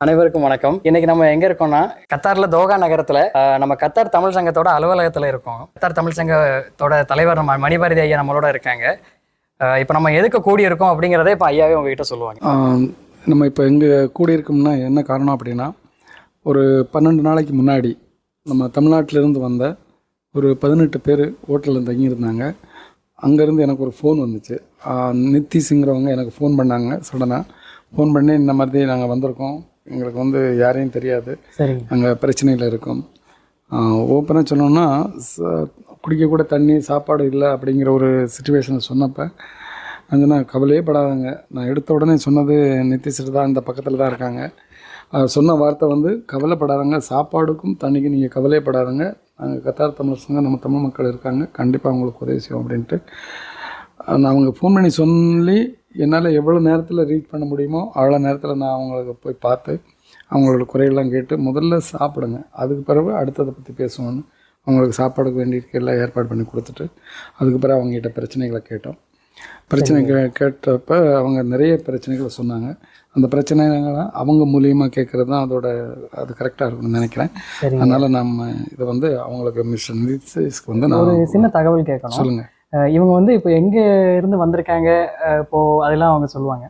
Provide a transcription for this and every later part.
அனைவருக்கும் வணக்கம். இன்னைக்கு நம்ம எங்க இருக்கோம்னா கத்தார்ல தோகா நகரத்துல நம்ம கத்தார் தமிழ் சங்கத்தோட அலுவலகத்துல இருக்கோம். கத்தார் தமிழ் சங்கத்தோட தலைவர் நம்ம மணிபாரதி ஐயா நம்மளோட இருக்காங்க. இப்போ நம்ம எதுக்கு கூடி இருக்கோம் அப்படிங்கிறத இப்போ ஐயாவே உங்ககிட்ட சொல்லுவாங்க. நம்ம இப்போ எங்கே கூடியிருக்கோம்னா என்ன காரணம் அப்படின்னா, ஒரு 12 நாளைக்கு முன்னாடி நம்ம தமிழ்நாட்டிலேருந்து வந்த ஒரு 18 பேர் ஹோட்டலில் தங்கியிருந்தாங்க. அங்கேருந்து எனக்கு ஒரு ஃபோன் வந்துச்சு. நித்திஷுங்கிறவங்க எனக்கு ஃபோன் பண்ணாங்க. சடனாக ஃபோன் பண்ணி இந்த மாதிரி நாங்கள் வந்திருக்கோம், எங்களுக்கு வந்து யாரையும் தெரியாது, நாங்கள் பிரச்சனையில் இருக்கோம். ஓப்பனாக சொன்னோன்னா குடிக்கக்கூட தண்ணி சாப்பாடு இல்லை அப்படிங்கிற ஒரு சுச்சுவேஷனை சொன்னப்போ நான் சொன்னேன், கவலையே படாதங்க. நான் எடுத்த உடனே சொன்னது நித்திஷ்டு தான், இந்த பக்கத்தில் தான் இருக்காங்க. சொன்ன வார்த்தை வந்து கவலைப்படாதங்க, சாப்பாடுக்கும் தண்ணிக்கும் நீங்கள் கவலையப்படாதங்க, நாங்கள் கத்தார் தமிழ் சங்கம் நம்ம தமிழ் மக்கள் இருக்காங்க, கண்டிப்பாக அவங்களுக்கு உதவி செய்வோம் அப்படின்ட்டு நான் அவங்க ஃபோன் பண்ணி சொல்லி என்னால் எவ்வளோ நேரத்தில் ரீச் பண்ண முடியுமோ அவ்வளோ நேரத்தில் நான் அவங்களுக்கு போய் பார்த்து அவங்களோட குறையெல்லாம் கேட்டு முதல்ல சாப்பிடுங்க, அதுக்கு பிறகு அடுத்ததை பற்றி பேசுவோன்னு அவங்களுக்கு சாப்பாடுக்கு வேண்டிய எல்லாம் ஏற்பாடு பண்ணி கொடுத்துட்டு அதுக்கு பிறகு அவங்ககிட்ட பிரச்சனைகளை கேட்டோம். பிரச்சனை கேட்டப்ப அவங்க நிறைய பிரச்சனைகளை சொன்னாங்க. அந்த பிரச்சனைகளை அவங்க மூலியமாக கேட்குறது தான் அது கரெக்டாக இருக்கும்னு நினைக்கிறேன். அதனால் நம்ம இதை வந்து அவங்களுக்கு மிஸ்டர் நிதிஷ்க்கு வந்து நான் ஒரு சின்ன தகவல் கேட்கணும். சொல்லுங்கள். இவங்க வந்து இப்போ எங்கே இருந்து வந்திருக்காங்க இப்போது அதெல்லாம் அவங்க சொல்லுவாங்க.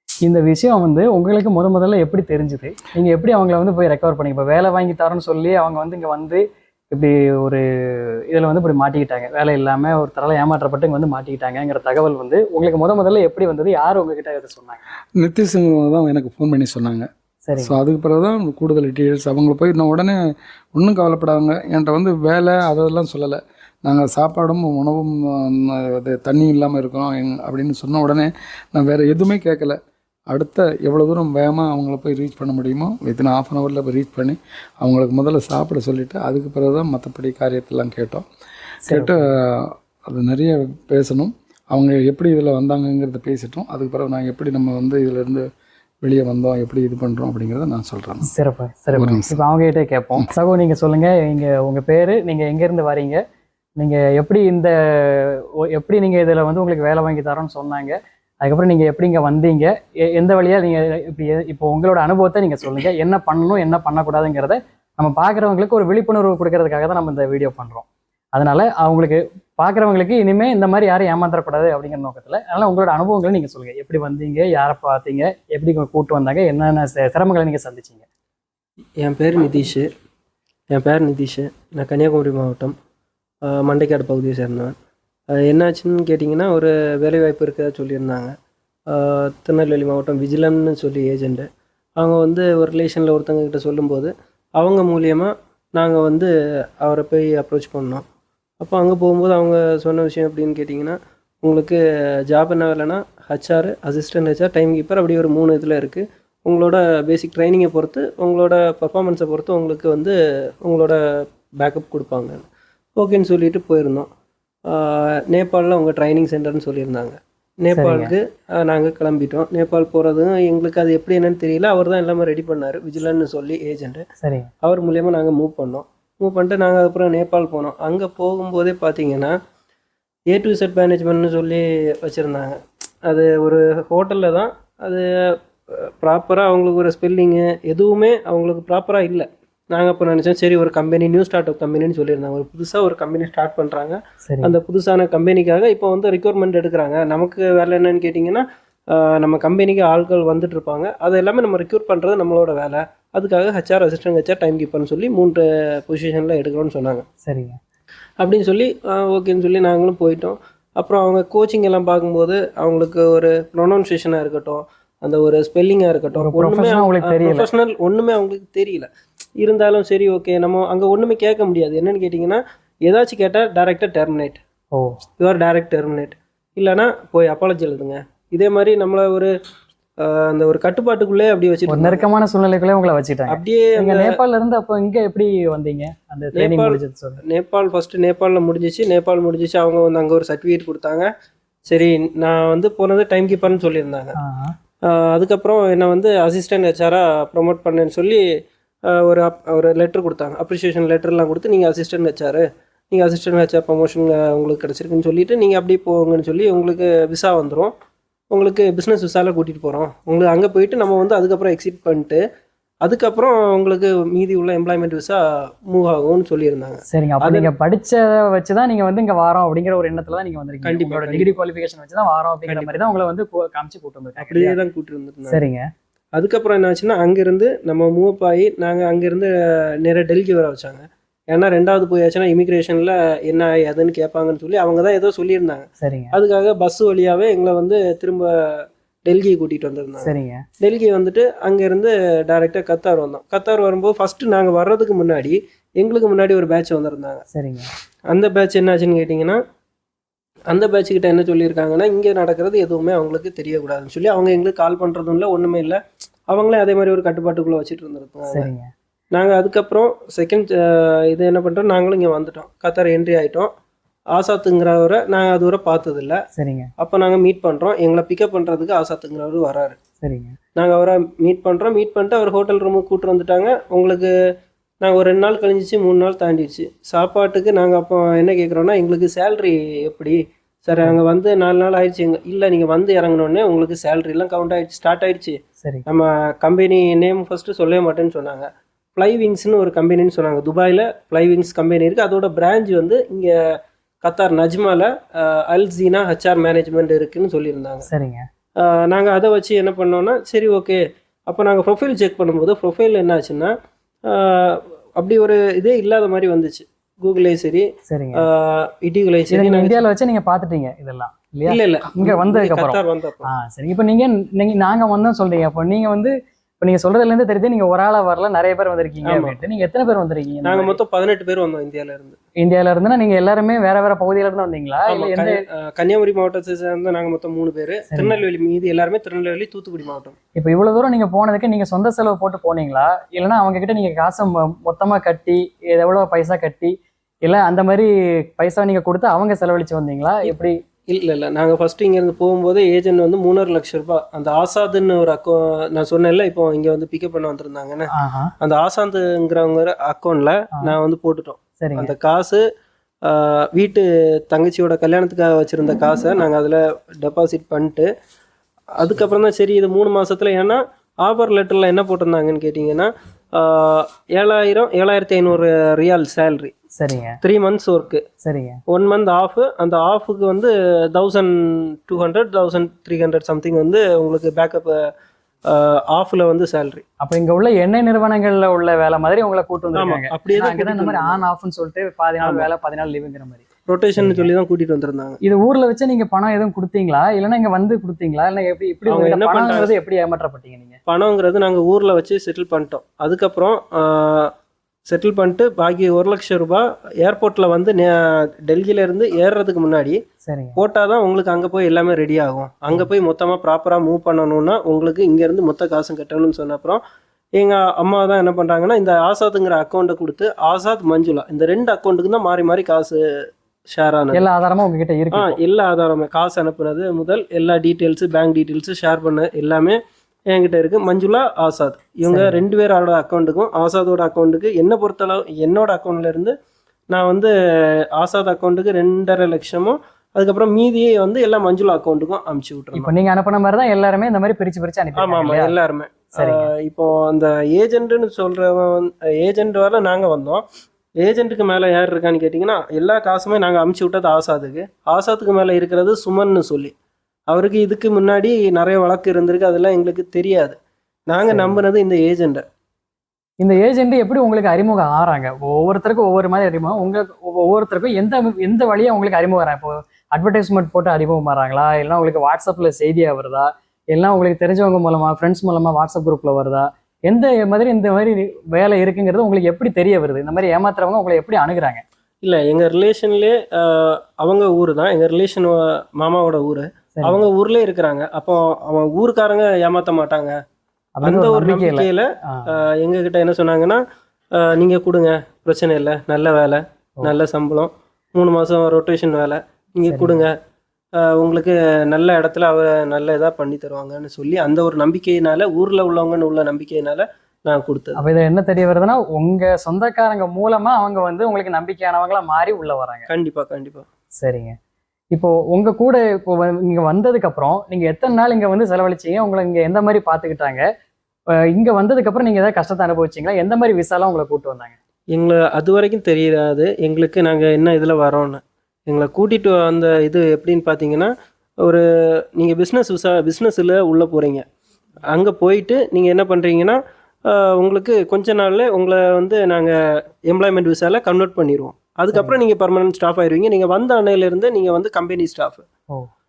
இந்த விஷயம் வந்து உங்களுக்கு முதல்ல எப்படி தெரிஞ்சுது? நீங்கள் எப்படி அவங்கள வந்து போய் ரெக்கவர் பண்ணி இப்போ வேலை வாங்கி தரோன்னு சொல்லி அவங்க வந்து இங்கே வந்து இப்படி ஒரு இதில் வந்து இப்படி மாட்டிக்கிட்டாங்க, வேலை இல்லாமல் ஒரு தரலை ஏமாற்றப்பட்டு இங்கே வந்து மாட்டிக்கிட்டாங்கிற தகவல் வந்து உங்களுக்கு முதல்ல எப்படி வந்தது? யார் உங்ககிட்ட இதை சொன்னாங்க? நிதிஷ்ங்க தான் எனக்கு ஃபோன் பண்ணி சொன்னாங்க. சரி. ஸோ அதுக்கு பிறகு தான் கூடுதல் டீட்டெயில்ஸ் அவங்கள போய் நான் உடனே ஒன்றும் கவலைப்படாங்க, என்கிட்ட வந்து வேலை அதெல்லாம் சொல்லலை, நாங்கள் சாப்பாடும் உணவும் அது தண்ணியும் இல்லாமல் இருக்கிறோம் அப்படின்னு சொன்ன உடனே நான் வேறு எதுவுமே கேட்கல. அடுத்த எவ்வளோ தூரம் வேகமாக அவங்கள போய் ரீச் பண்ண முடியுமோ வித்தின் ½ அன் ஹவரில் போய் ரீச் பண்ணி அவங்களுக்கு முதல்ல சாப்பிட சொல்லிவிட்டு அதுக்கு பிறகு தான் மற்றபடி காரியத்தெல்லாம் கேட்டோம். கேட்டு அது நிறைய பேசணும், அவங்க எப்படி இதில் வந்தாங்கங்கிறத பேசிட்டோம். அதுக்கு பிறகு நாங்கள் எப்படி நம்ம வந்து இதிலேருந்து வெளியே வந்தோம், எப்படி இது பண்ணுறோம் அப்படிங்கிறத நான் சொல்கிறேன். சிறப்பு சிறப்பு. இப்போ அவங்ககிட்டே கேட்போம். சகோ, நீங்கள் சொல்லுங்கள், உங்கள் பேர், நீங்கள் எங்கேருந்து வரீங்க, நீங்கள் எப்படி நீங்கள் இதில் வந்து உங்களுக்கு வேலை வாங்கி தரோன்னு சொன்னாங்க, அதுக்கப்புறம் நீங்கள் எப்படி இங்கே வந்தீங்க, எந்த வழியாக நீங்கள் இப்போ உங்களோட அனுபவத்தை நீங்கள் சொல்லுங்கள், என்ன பண்ணணும் என்ன பண்ணக்கூடாதுங்கிறத நம்ம பார்க்குறவங்களுக்கு ஒரு விழிப்புணர்வு கொடுக்கறதுக்காக தான் நம்ம இந்த வீடியோ பண்ணுறோம். அதனால் அவங்களுக்கு பார்க்குறவங்களுக்கு இனிமேல் இந்த மாதிரி யாரும் ஏமாற்றக்கூடாது அப்படிங்கிற நோக்கத்தில் அதனால் உங்களோட அனுபவங்களை நீங்கள் சொல்லுங்கள். எப்படி வந்தீங்க, யாரை பார்த்தீங்க, எப்படி கூப்பிட்டு வந்தாங்க, என்னென்ன சிரமங்களை நீங்கள் சந்திச்சிங்க? என் பேர் நிதிஷ். நான் கன்னியாகுமரி மாவட்டம் மண்டைக்காடு பகுதியை சேர்ந்தவன். என்னாச்சுன்னு கேட்டிங்கன்னா, ஒரு வேலைவாய்ப்பு இருக்கிறதா சொல்லியிருந்தாங்க. திருநெல்வேலி மாவட்டம் விஜிலம்னு சொல்லி ஏஜெண்ட்டு அவங்க வந்து ஒரு ரிலேஷனில் ஒருத்தங்கக்கிட்ட சொல்லும்போது அவங்க மூலியமாக நாங்கள் வந்து அவரை போய் அப்ரோச் பண்ணோம். அப்போ அங்கே போகும்போது அவங்க சொன்ன விஷயம் அப்படின்னு கேட்டிங்கன்னா, உங்களுக்கு ஜாப் என்ன வேலைன்னா HR, assistant HR, time keeper, அப்படி ஒரு 3 இதில் இருக்குது. உங்களோட பேசிக் ட்ரைனிங்கை பொறுத்து, உங்களோட பர்ஃபார்மன்ஸை பொறுத்து உங்களுக்கு வந்து உங்களோட பேக்கப் கொடுப்பாங்க. ஓகேன்னு சொல்லிட்டு போயிருந்தோம். நேபாளில் உங்கள் ட்ரைனிங் சென்டர்னு சொல்லியிருந்தாங்க. நேபாளுக்கு நாங்கள் கிளம்பிட்டோம். நேபாள் போகிறதும் எங்களுக்கு அது எப்படி என்னன்னு தெரியல. அவர் தான் எல்லாமே ரெடி பண்ணார், விஜிலன்னு சொல்லி ஏஜென்ட்டு. சரி. அவர் மூலியமாக நாங்கள் மூவ் பண்ணிட்டு நாங்கள் அதுக்கப்புறம் நேபாள் போனோம். அங்கே போகும்போதே பார்த்தீங்கன்னா A to Z மேனேஜ்மெண்ட்னு சொல்லி வச்சுருந்தாங்க. அது ஒரு ஹோட்டலில் தான். அது ப்ராப்பராக அவங்களுக்கு ஒரு ஸ்பெல்லிங்கு எதுவுமே அவங்களுக்கு ப்ராப்பராக இல்லை. நாங்கள் இப்போ நினச்சோம், சரி ஒரு கம்பெனி, நியூ ஸ்டார்ட் அப் கம்பெனின்னு சொல்லியிருந்தாங்க. ஒரு புதுசாக ஒரு கம்பெனி ஸ்டார்ட் பண்ணுறாங்க. அந்த புதுசான கம்பெனிக்காக இப்போ வந்து ரெக்யர்மெண்ட் எடுக்கிறாங்க. நமக்கு வேலை என்னன்னு கேட்டிங்கன்னா, நம்ம கம்பெனிக்கு ஆட்கள் வந்துட்டு இருப்பாங்க, அது எல்லாமே நம்ம ரெக்யூர் பண்ணுறது நம்மளோட வேலை. அதுக்காக ஹச்ஆர், அசிஸ்டன்ட் ஹச்ஆர், டைம் கீப்பர்னு சொல்லி 3 பொசிஷனில் எடுக்கிறோன்னு சொன்னாங்க. சரிங்க அப்படின்னு சொல்லி ஓகேன்னு சொல்லி நாங்களும் போயிட்டோம். அப்புறம் அவங்க கோச்சிங் எல்லாம் பார்க்கும்போது அவங்களுக்கு ஒரு ப்ரொனவுன்சியேஷனாக இருக்கட்டும், அந்த ஒரு ஸ்பெல்லிங்காக இருக்கட்டும், ப்ரொஃபஷனல் ஒன்றுமே அவங்களுக்கு தெரியல. இருந்தாலும் சரி ஓகே, நம்ம அங்கே ஒன்றுமே கேட்க முடியாது. என்னென்னு கேட்டிங்கன்னா, ஏதாச்சும் கேட்டால் டேரெக்டாக டெர்மினேட், யுவர் டேரெக்ட் டெர்மினேட், இல்லைனா போய் அப்பாலஜி எழுதுங்க. இதே மாதிரி நம்மளை ஒரு அந்த ஒரு கட்டுப்பாட்டுக்குள்ளே அப்படியே வச்சுட்டு நெருக்கமான சூழ்நிலைக்குள்ளே உங்களை வச்சுட்டாங்க. அப்படியே நேபாளில் இருந்து அப்போ இங்கே எப்படி வந்தீங்க? அந்த நேபாள் ஃபஸ்ட்டு நேபாளில் முடிஞ்சிச்சு. அவங்க வந்து அங்கே ஒரு சர்டிஃபிகேட் கொடுத்தாங்க. சரி, நான் வந்து போனது டைம் கீப்பர்னு சொல்லியிருந்தாங்க. அதுக்கப்புறம் என்னை வந்து அசிஸ்டன்ட் ஹெச்ஆராக ப்ரொமோட் பண்ணேன்னு சொல்லி ஒரு லெட்டர் கொடுத்தாங்க. அப்ரிசியேஷன் லெட்டர்லாம் கொடுத்து, நீங்கள் அசிஸ்டன்ட் ஹெச்ஆர் ப்ரமோஷன் உங்களுக்கு கிடச்சிருக்குன்னு சொல்லிவிட்டு நீங்கள் அப்படியே போங்கன்னு சொல்லி உங்களுக்கு விசா வந்துடும். உங்களுக்கு பிஸ்னஸ் விசாவில் கூட்டிகிட்டு போகிறோம். உங்களுக்கு அங்கே போயிட்டு நம்ம வந்து அதுக்கப்புறம் எக்ஸிட் பண்ணிட்டு அதுக்கப்புறம் உங்களுக்கு மீதி உள்ள எம்ப்ளாய்மெண்ட் விசா மூவ் ஆகும்னு சொல்லியிருந்தாங்க. சரிங்க. அப்போ நீங்க படிச்சதை வச்சு தான் நீங்க வந்து இங்க வாரோம் அப்படிங்கிற ஒரு எண்ணத்துல தான் நீங்க வந்திருக்கீங்க. கண்டிப்பா, உங்களோட டிகிரி குவாலிஃபிகேஷன் வச்சு தான் வாரோம் அப்படிங்கிற மாதிரி தான் உங்களை வந்து காமிச்சு கூட்டு வந்திருக்காங்க. அப்படியே தான் கூட்டு வந்துருந்தாங்க. சரிங்க. அதுக்கப்புறம் என்ன ஆச்சுன்னா, அங்கேருந்து நம்ம மூவ் ஆகி நாங்கள் அங்கேருந்து நேராக டெல்லிக்கு வர வச்சாங்க. ஏன்னா 2வது போயாச்சுன்னா இமிக்ரேஷனில் என்ன ஏதுன்னு கேட்பாங்கன்னு சொல்லி அவங்க தான் ஏதோ சொல்லியிருந்தாங்க. சரிங்க. அதுக்காக பஸ் வழியாகவே எங்களை வந்து திரும்ப டெல்லி கூட்டிகிட்டு வந்திருந்தாங்க. சரிங்க. டெல்லி வந்துட்டு அங்கேருந்து டைரெக்டாக கத்தார் வந்தோம். கத்தார் வரும்போது ஃபஸ்ட்டு நாங்கள் வர்றதுக்கு முன்னாடி எங்களுக்கு முன்னாடி ஒரு பேட்ச் வந்திருந்தாங்க. சரிங்க. அந்த பேட்ச் என்னாச்சுன்னு கேட்டிங்கன்னா, அந்த பேட்சுக்கிட்ட என்ன சொல்லியிருக்காங்கன்னா, இங்கே நடக்கிறது எதுவுமே அவங்களுக்கு தெரியக்கூடாதுன்னு சொல்லி அவங்க எங்களுக்கு கால் பண்ணுறதும் இல்லை, ஒன்றுமே இல்லை. அவங்களே அதே மாதிரி ஒரு கட்டுப்பாட்டுக்குள்ளே வச்சுட்டு இருந்திருப்பாங்க. சரிங்க. நாங்கள் அதுக்கப்புறம் செகண்ட் இது என்ன பண்ணுறோம், நாங்களும் இங்கே வந்துட்டோம். கத்தார் என்ட்ரி ஆகிட்டோம். ஆசாத்துங்கிறவரை நாங்கள் அதுவரை பார்த்ததில்ல. சரிங்க. அப்போ நாங்கள் மீட் பண்ணுறோம். எங்களை பிக்கப் பண்ணுறதுக்கு ஆசாத்துங்கிறவர் வராரு. சரிங்க. நாங்கள் அவரை மீட் பண்ணுறோம். மீட் பண்ணிட்டு அவர் ஹோட்டல் ரூமுக்கு கூப்பிட்டு வந்துட்டாங்க. உங்களுக்கு நாங்கள் ஒரு 2 நாள் கழிஞ்சிச்சு, 3 நாள் தாண்டிடுச்சு. சாப்பாட்டுக்கு நாங்கள் அப்போ என்ன கேட்குறோன்னா, எங்களுக்கு சேல்ரி எப்படி சார், அங்கே வந்து 4 நாள் ஆயிடுச்சு. இல்லை, நீங்கள் வந்து இறங்கினோடனே உங்களுக்கு சேலரிலாம் கவுண்ட் ஆகிடுச்சு, ஸ்டார்ட் ஆகிடுச்சு. சரி. நம்ம கம்பெனி நேம் ஃபஸ்ட்டு சொல்லவே மாட்டேன்னு சொன்னாங்க. ஃப்ளைவிங்ஸ்னு ஒரு கம்பெனின்னு சொன்னாங்க. துபாயில் ஃப்ளைவிங்ஸ் கம்பெனி இருக்குது. அதோட பிரான்ச் வந்து இங்கே கத்தார் நஜ்மாவில் அல்சீனா ஹெச்ஆர் மேனேஜ்மெண்ட் இருக்குதுன்னு சொல்லியிருந்தாங்க. சரிங்க. நாங்கள் அதை வச்சு என்ன பண்ணோன்னா, சரி ஓகே. அப்போ நாங்கள் ப்ரொஃபைல் செக் பண்ணும்போது ப்ரொஃபைல் என்ன ஆச்சுன்னா, அப்படி ஒரு இதே இல்லாத மாதிரி வந்துச்சு. கூகுளே சரி, சரிங்க. இடிகுலே சரி. நீங்க இந்தியாவில் வச்சு நீங்க பார்த்துட்டீங்க இதெல்லாம் இல்லையா? இல்லை இங்க வந்ததுக்கு அப்புறம் கத்தார் வந்தப்போ. சரி. இப்போ நீங்க நாங்க வந்தோம் சொல்றீங்க. அப்போ நீங்க வந்து இப்போ நீங்க சொல்றதுலேருந்து தெரியுது நீங்க ஒரு ஆளா வரல, நிறைய பேர் வந்திருக்கீங்க அப்படின்ட்டு. நீங்க எத்தனை பேர் வந்திருக்கீங்க? நாங்கள் மொத்தம் 18 பேர் வந்தோம் இந்தியாவில இருந்து. இந்தியாவில இருந்துன்னா நீங்க எல்லாருமே வேற வேற பகுதியில இருந்து வந்தீங்களா? இல்லை எந்த கன்னியாகுமரி மாவட்டத்தை சேர்ந்து நாங்கள் மொத்தம் 3 பேர். திருநெல்வேலி மீதி எல்லாருமே திருநெல்வேலி, தூத்துக்குடி மாவட்டம். இப்போ இவ்வளவு தூரம் நீங்க போனதுக்கு நீங்க சொந்த செலவு போட்டு போனீங்களா, இல்லைன்னா அவங்க கிட்ட நீங்க காசை மொத்தமா கட்டி எவ்வளவு பைசா கட்டி, இல்லை அந்த மாதிரி பைசா நீங்க கொடுத்து அவங்க செலவழிச்சு வந்தீங்களா எப்படி? இல்லை, நாங்கள் ஃபஸ்ட்டு இங்கேருந்து போகும்போது ஏஜென்ட் வந்து 3.5 லட்சம் ரூபாய் அந்த ஆசாதுன்னு ஒரு நான் சொன்னேன்ல, இப்போ இங்கே வந்து பிக்கப் பண்ண வந்திருந்தாங்கன்னு, அந்த ஆசாந்துங்கிறவங்க அக்கௌண்ட்டில் நான் வந்து போட்டுட்டோம். சரிங்க. அந்த காசு வீட்டு தங்கச்சியோட கல்யாணத்துக்காக வச்சுருந்த காசை நாங்கள் அதில் டெபாசிட் பண்ணிட்டு, அதுக்கப்புறம் தான் சரி இது 3 மாதத்தில், ஏன்னா ஆஃபர் லெட்டரில் என்ன போட்டிருந்தாங்கன்னு கேட்டிங்கன்னா, 7,500 ரியால் சேலரி. சரிங்க. 3 மந்த்ஸ் ஒர்க்கு. சரிங்க. 1 மந்த் ஆஃப். அந்த ஆஃபுக்கு வந்து 1,200 1,300 சம்திங் வந்து உங்களுக்கு பேக்கப் ஆஃபில் வந்து சேலரி. அப்போ இங்க உள்ள எண்ணெய் நிறுவனங்கள்ல உள்ள வேலை மாதிரி உங்களை கூட்டு வந்திருக்காங்க. அப்படியே தான் இந்த மாதிரி ஆன் ஆஃப்னு சொல்லிட்டு 14 நாள் வேலை 14 லீவுங்கிற மாதிரி ரொட்டேஷன் சொல்லி தான் கூட்டிட்டு வந்திருந்தாங்க. இது ஊர்ல வச்சு நீங்க பணம் எதுவும் கொடுத்தீங்களா, இல்லைன்னா இங்க வந்து கொடுத்தீங்களா, இல்லை எப்படி இப்படி என்ன பணங்கிறது எப்படி ஏமாற்றப்பட்டீங்க நீங்க? பணங்கிறது நாங்கள் ஊரில் வச்சு செட்டில் பண்ணிட்டோம். அதுக்கப்புறம் செட்டில் பண்ணிட்டு பாக்கி 1 லட்சம் ரூபாய் ஏர்போர்ட்டில் வந்து டெல்லியிலேருந்து ஏறுறதுக்கு முன்னாடி போட்டால் தான் உங்களுக்கு அங்கே போய் எல்லாமே ரெடி ஆகும். அங்கே போய் மொத்தமாக ப்ராப்பராக மூவ் பண்ணணும்னா உங்களுக்கு இங்கேருந்து மொத்த காசும் கட்டணும்னு சொன்ன அப்புறம் எங்கள் அம்மா தான் என்ன பண்ணுறாங்கன்னா, இந்த ஆசாத்துங்கிற அக்கௌண்ட்டை கொடுத்து ஆசாத் மஞ்சுளா இந்த 2 அக்கௌண்ட்டுக்கு தான் மாறி மாறி காசு ஷேர் ஆனது. எல்லா ஆதாரமும் உங்ககிட்ட இருக்கு? எல்லா ஆதாரமே, காசு அனுப்புனது முதல் எல்லா டீட்டெயில்ஸு, பேங்க் டீட்டெயில்ஸு ஷேர் பண்ண எல்லாமே என்கிட்ட இருக்குது. மஞ்சுளா, ஆசாத் இவங்க 2 பேரோட அக்கௌண்ட்டுக்கும் ஆசாதோட அக்கௌண்ட்டுக்கு என்னை பொறுத்தளவு என்னோட அக்கௌண்ட்லேருந்து நான் வந்து ஆசாத் அக்கௌண்ட்டுக்கு 2.5 லட்சமும் அதுக்கப்புறம் மீதியே வந்து எல்லாம் மஞ்சுளா அக்கௌண்ட்டுக்கும் அனுப்பிச்சி விட்டுருவோம். இப்போ நீங்கள் அனுப்பின மாதிரி தான் எல்லாருமே இந்த மாதிரி பிரித்து அனுப்பி? ஆமாம், எல்லாருமே. இப்போ அந்த ஏஜென்ட்டுன்னு சொல்கிறவன் ஏஜென்ட் வர நாங்கள் வந்தோம். ஏஜென்ட்டுக்கு மேலே யார் இருக்கான்னு கேட்டிங்கன்னா, எல்லா காசுமே நாங்கள் அமுச்சு விட்டது ஆசாத்துக்கு. ஆசாத்துக்கு மேலே இருக்கிறது சுமன்னு சொல்லி, அவருக்கு இதுக்கு முன்னாடி நிறைய வழக்கு இருந்திருக்கு, அதெல்லாம் எங்களுக்கு தெரியாது. நாங்கள் நம்பினது இந்த ஏஜெண்ட்டை. இந்த ஏஜென்ட் எப்படி உங்களுக்கு அறிமுகம் ஆறாங்க? ஒவ்வொருத்தருக்கும் ஒவ்வொரு மாதிரி அறிமுகம். உங்களுக்கு ஒவ்வொருத்தருக்கும் எந்த வழியாக உங்களுக்கு அறிமுகம் ஆகிறாங்க? இப்போ அட்வர்டைஸ்மெண்ட் போட்டு அறிமுகம் ஆகிறாங்களா, இல்லைன்னா உங்களுக்கு வாட்ஸ்அப்பில் செய்தியாக வருதா, இல்லைன்னா உங்களுக்கு தெரிஞ்சவங்க மூலமாக ஃப்ரெண்ட்ஸ் மூலமாக வாட்ஸ்அப் குரூப்பில் வருதா? இந்த மாதிரி வேலை இருக்குங்கிறது உங்களுக்கு எப்படி தெரிய வருது? இந்த மாதிரி ஏமாத்துறவங்க உங்களை எப்படி அணுகுறாங்க? இல்லை, எங்கள் ரிலேஷன்லேயே அவங்க ஊர் தான், எங்கள் ரிலேஷன் மாமாவோட ஊர், அவங்க ஊர்லேயே இருக்கிறாங்க. அப்போ அவங்க ஊருக்காரங்க ஏமாற்ற மாட்டாங்க. அந்த ஒரு நம்பிக்கையில் எங்ககிட்ட என்ன சொன்னாங்கன்னா, நீங்கள் கொடுங்க, பிரச்சனை இல்லை, நல்ல வேலை, நல்ல சம்பளம், 3 மாதம் ரொட்டேஷன் வேலை, நீங்கள் கொடுங்க, உங்களுக்கு நல்ல இடத்துல நல்ல இதாக பண்ணி தருவாங்கன்னு சொல்லி அந்த ஒரு நம்பிக்கையினால, ஊரில் உள்ளவங்கன்னு உள்ள நம்பிக்கையினால நான் கொடுத்தது. அப்போ இதில் என்ன தெரிய வருதுன்னா, உங்கள் சொந்தக்காரங்க மூலமாக அவங்க வந்து உங்களுக்கு நம்பிக்கையானவங்களா மாறி உள்ள வராங்க? கண்டிப்பாக. சரிங்க. இப்போ உங்க கூட இப்போ இங்கே வந்ததுக்கப்புறம் நீங்கள் எத்தனை நாள் இங்கே வந்து செலவழிச்சிங்க? உங்களை இங்கே எந்த மாதிரி பார்த்துக்கிட்டாங்க? இங்கே வந்ததுக்கப்புறம் நீங்கள் ஏதாவது கஷ்டத்தை அனுபவிச்சிங்களா? எந்த மாதிரி விசாலாம் உங்களை கூப்பிட்டு வந்தாங்க? எங்களை அது வரைக்கும் தெரியாது எங்களுக்கு நாங்கள் என்ன இதில் வரோன்னு. எங்களை கூட்டிகிட்டு அந்த இது எப்படின்னு பார்த்தீங்கன்னா, ஒரு நீங்கள் பிஸ்னஸில் உள்ளே போகிறீங்க. அங்கே போயிட்டு நீங்கள் என்ன பண்ணுறீங்கன்னா, உங்களுக்கு கொஞ்ச நாளில் உங்களை வந்து நாங்கள் எம்ப்ளாய்மெண்ட் விசாவில் கன்வெர்ட் பண்ணிடுவோம். அதுக்கப்புறம் நீங்கள் பர்மனன்ட் ஸ்டாஃப் ஆயிடுவீங்க. நீங்கள் வந்த அன்னையிலேருந்து நீங்கள் வந்து கம்பெனி ஸ்டாஃப்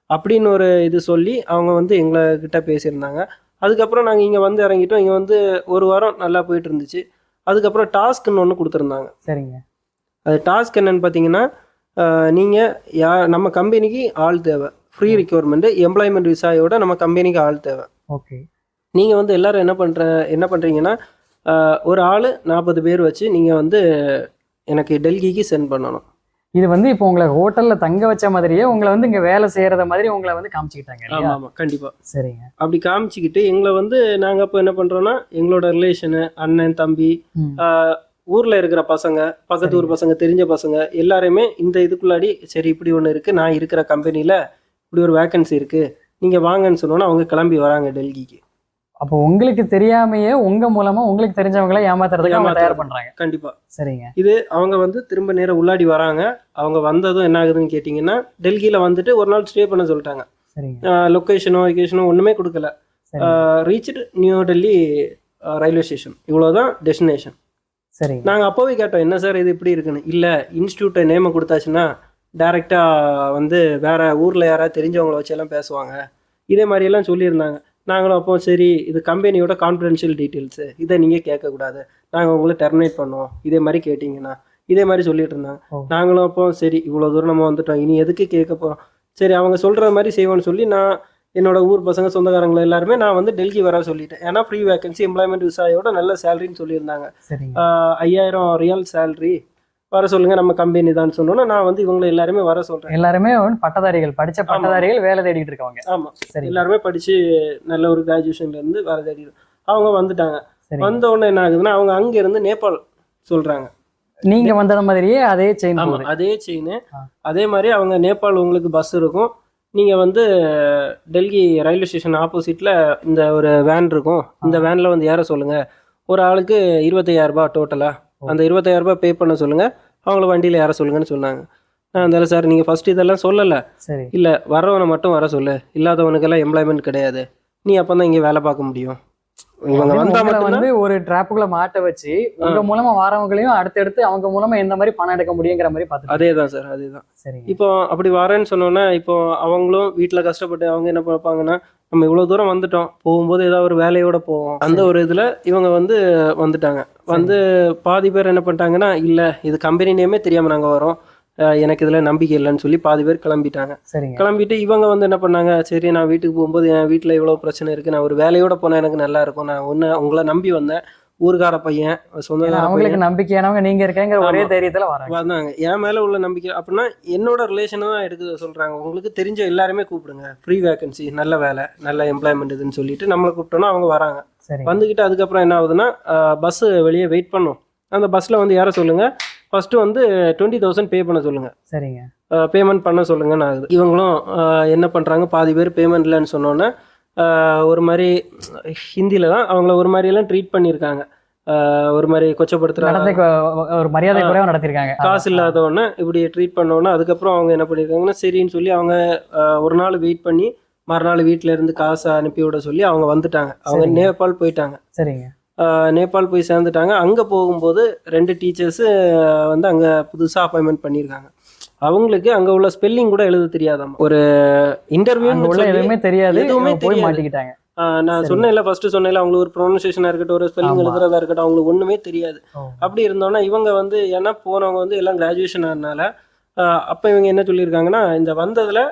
அப்படின்னு ஒரு இது சொல்லி அவங்க வந்து எங்ககிட்ட பேசியிருந்தாங்க. அதுக்கப்புறம் நாங்கள் இங்கே வந்து இறங்கிட்டோம். இங்கே வந்து ஒரு வாரம் நல்லா போயிட்டு இருந்துச்சு. அதுக்கப்புறம் டாஸ்க்குன்னு ஒன்று கொடுத்துருந்தாங்க. சரிங்க. அது டாஸ்க் என்னன்னு பார்த்தீங்கன்னா, நீங்கள் நம்ம கம்பெனிக்கு ஆள் தேவை. ஃப்ரீ ரிக்வயர்மெண்ட்டு எம்ப்ளாய்மெண்ட் விசாயோட நம்ம கம்பெனிக்கு ஆள் தேவை. ஓகே. நீங்கள் வந்து எல்லோரும் என்ன பண்ணுறீங்கன்னா, ஒரு ஆள் 40 பேர் வச்சு நீங்கள் வந்து எனக்கு டெல்லிக்கு சென்ட் பண்ணணும். இது வந்து இப்போ உங்களை ஹோட்டலில் தங்க வச்ச மாதிரியே உங்களை வந்து இங்கே வேலை செய்கிறத மாதிரி உங்களை வந்து காமிச்சிக்கிட்டாங்க. ஆமாம் ஆமாம், கண்டிப்பாக. சரிங்க. அப்படி காமிச்சிக்கிட்டு எங்களை வந்து நாங்கள் இப்போ என்ன பண்ணுறோன்னா, எங்களோட ரிலேஷனு, அண்ணன், தம்பி, ஊரில் இருக்கிற பசங்க, பக்கத்து ஊர் பசங்க, தெரிஞ்ச பசங்க எல்லாருமே இந்த இதுக்குள்ளாடி சரி இப்படி ஒன்று இருக்குது, நான் இருக்கிற கம்பெனியில் இப்படி ஒரு வேக்கன்சி இருக்குது, நீங்கள் வாங்கன்னு சொன்னோன்னா அவங்க கிளம்பி வராங்க டெல்லிக்கு. அப்போ உங்களுக்கு தெரியாமையே உங்க மூலமா உங்களுக்கு தெரிஞ்சவங்கள ஏமாத்துறதுக்கு அவங்க தயார் பண்றாங்க. கண்டிப்பா. சரிங்க. இது அவங்க வந்து திரும்ப நேரம் உள்ளாடி வராங்க. அவங்க வந்ததும் என்ன ஆகுதுன்னு கேட்டிங்கன்னா, டெல்லியில் வந்துட்டு ஒரு நாள் ஸ்டே பண்ண சொல்லிட்டாங்க. சரிங்க. லொக்கேஷனோ ஒன்றுமே கொடுக்கல. Reached new Delhi railway station, இவ்வளோதான் டெஸ்டினேஷன். சரிங்க. நாங்கள் அப்போவே கேட்டோம், என்ன சார் இது இப்படி இருக்குன்னு. இல்லை, இன்ஸ்டியூட்டை நேமை கொடுத்தாச்சுன்னா டைரெக்டாக வந்து வேற ஊரில் யாராவது தெரிஞ்சவங்கள வச்செல்லாம் பேசுவாங்க, இதே மாதிரியெல்லாம் சொல்லியிருந்தாங்க. நாங்களும் அப்போ சரி இது கம்பெனியோட கான்ஃபிடென்ஷியல் டீட்டெயில்ஸு, இதை நீங்கள் கேட்கக்கூடாது, நாங்கள் உங்களை டெர்மினேட் பண்ணுவோம் இதே மாதிரி கேட்டிங்கன்னா, இதே மாதிரி சொல்லிட்டு இருந்தாங்க. நாங்களும் அப்போ சரி இவ்வளோ தூரம் நம்ம வந்துட்டோம், இனி எதுக்கு கேட்க போகிறோம், சரி அவங்க சொல்கிற மாதிரி செய்வோன்னு சொல்லி நான் என்னோட ஊர் பசங்க சொந்தக்காரங்களை எல்லாருமே நான் வந்து டெல்லி வர சொல்லிட்டேன். ஏன்னா ஃப்ரீ வேக்கன்சி எம்ப்ளாய்மெண்ட் விசாயோட நல்ல சேலரின்னு சொல்லியிருந்தாங்க. 5000 ரியால் சேலரி, வர சொல்லுங்க நம்ம கம்பெனி தான் சொன்னோன்னா நான் வந்து இவங்களை எல்லாருமே வர சொல்றேன். எல்லாருமே பட்டதாரிகள், படிச்ச பட்டதாரிகள், வேலை தேடிட்டு இருக்காங்க. ஆமா, சரி, எல்லாருமே படிச்சு நல்ல ஒரு கிராஜுவேஷன்ல இருந்து வேலை தேடி அவங்க வந்துட்டாங்க. வந்த உடனே என்ன ஆகுதுன்னா, அவங்க அங்க இருந்து நேபாள் சொல்றாங்க. நீங்க வந்த மாதிரியே அதே செயின். அதே செயின், அதே மாதிரி அவங்க நேபாள் உங்களுக்கு பஸ் இருக்கும். நீங்க வந்து டெல்லி ரயில்வே ஸ்டேஷன் ஆப்போசிட்ல இந்த ஒரு வேன் இருக்கும், இந்த வேன்ல வந்து ஏற சொல்லுங்க. ஒரு ஆளுக்கு 25,000 ரூபாய் டோட்டலா, அந்த 25,000 ரூபாய் பே பண்ண சொல்லுங்க, அவங்கள வண்டியில் ஏற சொல்லுங்கன்னு சொன்னாங்க. நான் இருந்தாலும் சார் நீங்கள் ஃபர்ஸ்ட் இதெல்லாம் சொல்லலை, இல்லை வரவனை மட்டும் வர சொல்லு, இல்லாதவனுக்கெல்லாம் எம்ப்ளாய்மெண்ட் கிடையாது, நீ அப்போ தான் இங்கே வேலை பார்க்க முடியும். இவங்க வந்து ஒரு டிராப்புக்குள்ள மாட்ட வச்சு உங்க மூலமா வரவங்களையும் அடுத்தடுத்து அவங்க மூலமா எந்த மாதிரி பணம் எடுக்க முடியுங்கிற மாதிரி பார்த்து. அதே தான் சார், அதேதான். சரி, இப்போ அப்படி வரேன்னு சொன்னோன்னா, இப்போ அவங்களும் வீட்டில் கஷ்டப்பட்டு அவங்க என்ன பார்ப்பாங்கன்னா, நம்ம இவ்வளோ தூரம் வந்துட்டோம், போகும்போது ஏதாவது ஒரு வேலையோட போவோம், அந்த ஒரு இதில் இவங்க வந்து வந்துட்டாங்க. வந்து பாதி பேர் என்ன பண்ணிட்டாங்கன்னா, இல்லை இது கம்பெனி நேமே தெரியாமல் நாங்கள் வரோம், எனக்கு இதில் நம்பிக்கை இல்லைன்னு சொல்லி பாதி பேர் கிளம்பிட்டாங்க. கிளம்பிட்டு இவங்க வந்து என்ன பண்ணாங்க, சரி நான் வீட்டுக்கு போகும்போது என் வீட்டில் இவ்வளோ பிரச்சனை இருக்குது, நான் ஒரு வேலையோட போனால் எனக்கு நல்லா இருக்கும், நான் உங்களை நம்பி வந்தேன், ஊருக்கார பையன், சொந்தக்கார, அவங்களுக்கு நம்பிக்கையானவங்க நீங்க இருக்கேங்கிற ஒரே தைரியத்துல வந்தாங்க. என் மேல உள்ள நம்பிக்கை அப்படின்னா என்னோட ரிலேஷனை தான் எடுக்க சொல்றாங்க. உங்களுக்கு தெரிஞ்ச எல்லாருமே கூப்பிடுங்க, ஃப்ரீ வேகன்சி, நல்ல வேலை, நல்ல எம்ப்ளாய்மெண்ட் இதுன்னு சொல்லிட்டு நம்மளை கூப்பிட்டோன்னா அவங்க வராங்க. வந்துக்கிட்டு அதுக்கப்புறம் என்ன ஆகுதுன்னா, பஸ் வெளியே வெயிட் பண்ணும், அந்த பஸ்ல வந்து யார சொல்லுங்க, ஃபர்ஸ்ட் வந்து 20,000 பே பண்ண சொல்லுங்க. சரிங்க. பேமெண்ட் பண்ண சொல்லுங்கன்னு ஆகுது. இவங்களும் என்ன பண்றாங்க, பாதி பேர் பேமெண்ட் இல்லைன்னு சொன்னோன்னே ஒரு மாதிரி ஹிந்தியில தான் அவங்கள ஒரு மாதிரி எல்லாம் ட்ரீட் பண்ணியிருக்காங்க, ஒரு மாதிரி கொச்சப்படுத்துறாங்க, ஒரு மரியாதை குறைவா நடத்திருக்காங்க. காசு இல்லாதவொன்னே இப்படி ட்ரீட் பண்ணோன்னா அதுக்கப்புறம் அவங்க என்ன பண்ணியிருக்காங்கன்னா, சரின்னு சொல்லி அவங்க ஒரு நாள் வெயிட் பண்ணி மறுநாள் வீட்டில இருந்து காசை அனுப்பி விட சொல்லி அவங்க வந்துட்டாங்க. அவங்க நேபாள் போயிட்டாங்க. சரிங்க. நேபாள் போய் சேர்ந்துட்டாங்க. அங்கே போகும்போது 2 டீச்சர்ஸு வந்து அங்கே புதுசாக அப்பாயின்மெண்ட் பண்ணியிருக்காங்க. அவங்களுக்கு அங்கே உள்ள ஸ்பெல்லிங் கூட எழுத தெரியாதாம். ஒரு இன்டர்வியூ எதுவுமே தெரியாது, எதுவுமே போய் மாட்டிக்கிட்டாங்க. நான் சொன்னேன்ல, ஃபர்ஸ்ட் சொன்னேன்ல, அவங்களுக்கு ஒரு ப்ரொனன்சியேஷனாக இருக்கட்டும், ஒரு ஸ்பெல்லிங் எழுதுறதா இருக்கட்டும், அவங்களுக்கு ஒன்றுமே தெரியாது. அப்படி இருந்தோன்னா இவங்க வந்து ஏன்னா போனவங்க வந்து எல்லாம் கிராஜுவேஷன் ஆனதுனால அப்போ இவங்க என்ன சொல்லியிருக்காங்கன்னா, இந்த வந்ததில்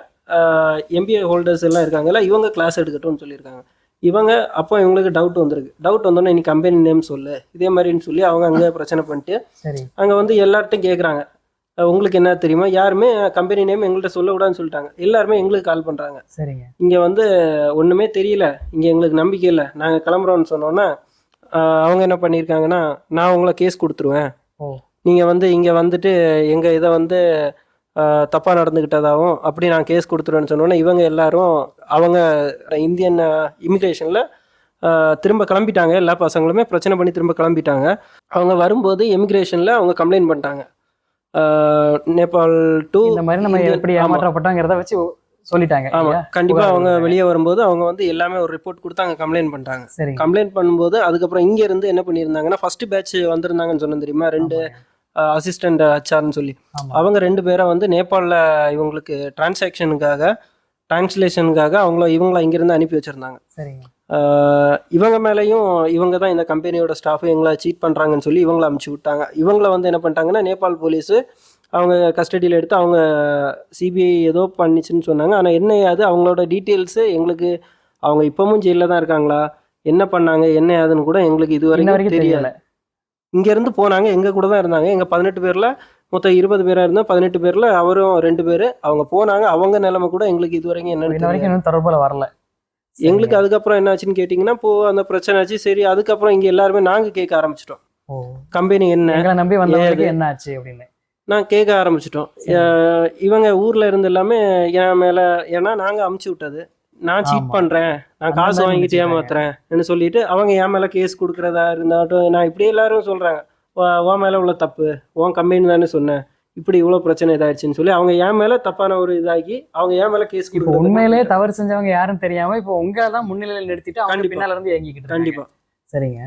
MBA ஹோல்டர்ஸ் எல்லாம் இருக்காங்கல்ல, இவங்க கிளாஸ் எடுக்கட்டும்னு சொல்லியிருக்காங்க. இவங்க அப்போ இவங்களுக்கு டவுட் வந்திருக்கு. டவுட் வந்தோன்னே இன்னைக்கு கம்பெனி நேம் சொல்லு, இதே மாதிரின்னு சொல்லி அவங்க அங்கே பிரச்சனை பண்ணிட்டு அங்கே வந்து எல்லார்ட்டையும் கேட்குறாங்க, உங்களுக்கு என்ன தெரியுமா, யாருமே கம்பெனி நேம் எங்கள்கிட்ட சொல்லக்கூடாதுன்னு சொல்லிட்டாங்க. எல்லாருமே எங்களுக்கு கால் பண்ணுறாங்க. இங்கே வந்து ஒன்றுமே தெரியல, இங்கே எங்களுக்கு நம்பிக்கை இல்லை, நாங்கள் கிளம்புறோன்னு சொன்னோன்னா அவங்க என்ன பண்ணியிருக்காங்கன்னா, நான் உங்களை கேஸ் கொடுத்துருவேன், நீங்கள் வந்து இங்கே வந்துட்டு எங்கள் இதை வந்து தப்பாக நடந்துக்கிட்டதாகவும் அப்படி நான் கேஸ் கொடுத்துருவேன்னு சொன்னோன்னே இவங்க எல்லாரும் அவங்க இந்தியன் இமிக்ரேஷனில் திரும்ப கிளம்பிட்டாங்க. எல்லா பசங்களுமே பிரச்சனை பண்ணி திரும்ப கிளம்பிட்டாங்க. அவங்க வரும்போது எமிக்ரேஷனில் அவங்க கம்ப்ளைண்ட் பண்ணிட்டாங்க. நேபாள் டு இந்த மாதிரி நம்ம எப்படி ஏமாற்றப்பட்டோங்கிறத வச்சு சொல்லிட்டாங்க. ஆமாம், கண்டிப்பாக அவங்க வெளியே வரும்போது அவங்க வந்து எல்லாமே ஒரு ரிப்போர்ட் கொடுத்து அங்கே கம்ப்ளைண்ட் பண்ணிட்டாங்க. சரி. கம்ப்ளைண்ட் பண்ணும்போது அதுக்கப்புறம் இங்கேருந்து என்ன பண்ணியிருந்தாங்கன்னா, ஃபஸ்ட்டு பேட்ச் வந்திருந்தாங்கன்னு சொன்னேன் தெரியுமா, 2 அசிஸ்டண்ட் ஹெச்ஆர்னு சொல்லி. அவங்க 2 பேரை வந்து நேபாளில் இவங்களுக்கு டிரான்ஸ்லேஷனுக்காக இவங்கள இங்கேருந்து அனுப்பி வச்சுருந்தாங்க. சரிங்க. இவங்க மேலேயும் இவங்க தான் இந்த கம்பெனியோட ஸ்டாஃபு எங்களை சீட் பண்ணுறாங்கன்னு சொல்லி இவங்கள அமுச்சு விட்டாங்க. இவங்கள வந்து என்ன பண்ணிட்டாங்கன்னா, நேபாள் போலீஸு அவங்க கஸ்டடியில் எடுத்து அவங்க சிபிஐ ஏதோ பண்ணிச்சுன்னு சொன்னாங்க. ஆனால் என்ன அது அவங்களோட டீட்டெயில்ஸு எங்களுக்கு, அவங்க இப்போவும் ஜெயிலில் தான் இருக்காங்களா, என்ன பண்ணாங்க என்ன ஏதுன்னு கூட எங்களுக்கு இது வரைக்கும் தெரியலை. இங்கேருந்து போனாங்க, எங்கள் கூட தான் இருந்தாங்க. எங்கள் 18 பேரில் மொத்தம் 20 பேராக இருந்தால் 18 பேரில் அவரும் 2 பேர் அவங்க போனாங்க. அவங்க நிலைமை கூட எங்களுக்கு இது வரைக்கும் என்னன்னு தொடர்பில் வரல. எங்களுக்கு அதுக்கப்புறம் என்ன ஆச்சுன்னு கேட்டிங்கன்னா, அந்த பிரச்சனை ஆச்சு. சரி, அதுக்கப்புறம் இங்கே எல்லாருமே நாங்கள் கேட்க ஆரம்பிச்சிட்டோம், கம்பெனி என்ன நம்பி வந்தவங்களுக்கு என்ன ஆச்சு அப்படின்னு நான் கேட்க ஆரம்பிச்சிட்டோம். இவங்க ஊரில் இருந்து எல்லாமே என் மேலே, ஏன்னா நாங்கள் அமுச்சு விட்டது, நான் சீட் பண்ணுறேன், நான் காசு வாங்கிட்டு ஏமாத்துறேன்னு சொல்லிட்டு அவங்க என் மேலே கேஸ் கொடுக்குறதா இருந்தாட்டும். நான் இப்படி எல்லாரும் சொல்கிறாங்க, உன் மேலே உள்ள தப்பு, உன் கம்பெனி தானே சொன்னேன், இப்படி இவ்வளோ பிரச்சனை இதாகிடுச்சின்னு சொல்லி அவங்க என் மேலே தப்பான ஒரு இதாகி அவங்க என் மேலே கேஸ் கொடுக்குறது. உண்மையிலே தவறு செஞ்சவங்க யாரும் தெரியாமல் இப்போ உங்களை தான் முன்னிலையில் நிறுத்திட்டு அவங்க பின்னால் இருந்து இயங்கிக்கிட்டு. கண்டிப்பாக. சரிங்க.